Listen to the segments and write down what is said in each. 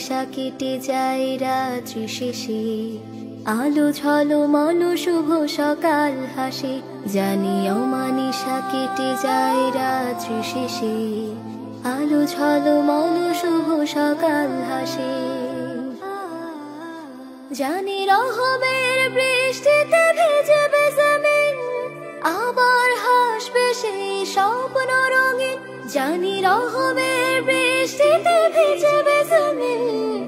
নিশা কেটে যায় রাত্রি শেষে, আলো ঝলমল শুভ সকাল হাসে। জানি অমানিশা কেটে যায় রাত্রি শেষে, আলো ঝলমল শুভ সকাল হাসে। জানি রহমের বৃষ্টিতে ভিজবে জমিন, আবার হাসবে সেই স্বপ্ন রঙিন। জানি রহমের বৃষ্টিতে ভিজবে জমিন,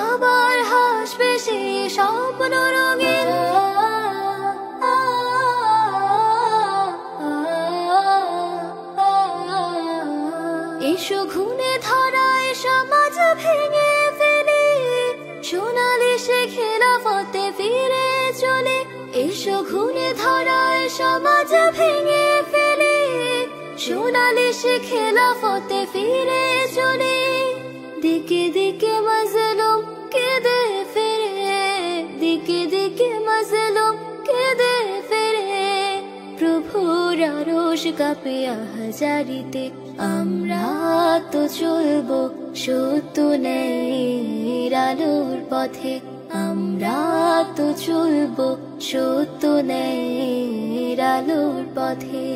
আবার হাসবে সেই স্বপ্ন রঙিন। এসো ঘুণে ধরায় সমাজ ভেঙে ফেলে, সোনালি সে খেলাফতে ফিরে চলে। এসো ঘুণে ধরায় সমাজ ভেঙে ফেলে, সোনালি সে খেলাফতে ফিরে চলে। দিকে দিকে মাজলুম কেঁদে ফিরে, দিকে দিকে মাজলুম কেঁদে ফিরে। প্রভুর আরশ কাঁপে আহাজারিতে, আমরা তো চলবো সত্য ন্যায়ের আলোর পথে। আমরা তো চলবো সত্য ন্যায়ের আলোর পথে।